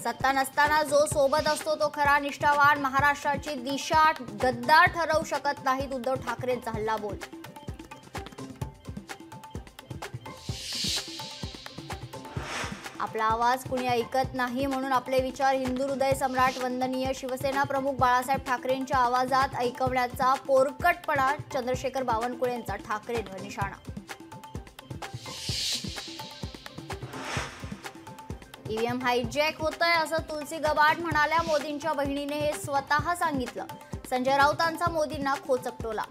सत्ता नसताना जो सोबत असतो तो खरा निष्ठावान, महाराष्ट्राची दिशा गद्दार ठरवू शकत नाहीत उद्धव ठाकरेंचा हल्लाबोल. आपला आवाज कुणी ऐकत नाही म्हणून आपले विचार हिंदू हृदय सम्राट वंदनीय शिवसेना प्रमुख बाळासाहेब ठाकरेंच्या आवाजात ऐकवण्याचा पोरकटपणा, चंद्रशेखर बावनकुळेंचा ठाकरेंवर निशाणा. ईव्हीएम हायजॅक होतंय असं तुलसी गबाड म्हणाल्या. मोदींच्या बहिणीने हे स्वतः सांगितलं. संजय राऊतांचा मोदींना खोचक टोला.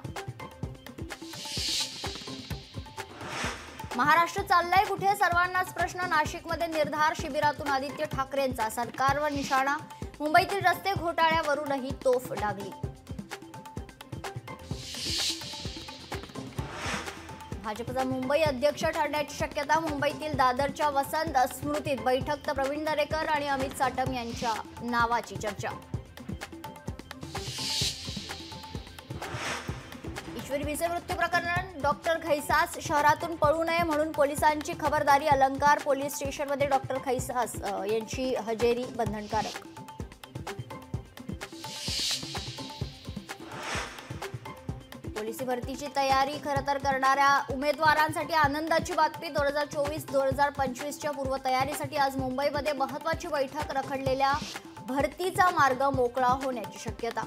महाराष्ट्र चाललाय कुठे, सर्वांनाच प्रश्न. नाशिकमध्ये निर्धार शिबिरातून आदित्य ठाकरेंचा सरकारवर निशाणा. मुंबईतील रस्ते घोटाळ्यावरूनही तोफ डागली. भाजपचा मुंबई अध्यक्ष ठरण्याची शक्यता. मुंबईतील दादरच्या वसंत स्मृतीत बैठक. तर प्रवीण दरेकर आणि अमित साटम यांच्या नावाची चर्चा. ईश्वरी भिसे मृत्यू प्रकरण. डॉक्टर खैसास शहरातून पळू नये म्हणून पोलिसांची खबरदारी. अलंकार पोलीस स्टेशनमध्ये डॉक्टर खैसास यांची हजेरी बंधनकारक. पोलिस भरतीची तयारी खरं तर करणाऱ्या उमेदवारांसाठी आनंदाची बातमी. 2024-2025च्या पूर्वतयारीसाठी आज मुंबईमध्ये महत्त्वाची बैठक. रखडलेल्या भरतीचा मार्ग मोकळा होण्याची शक्यता.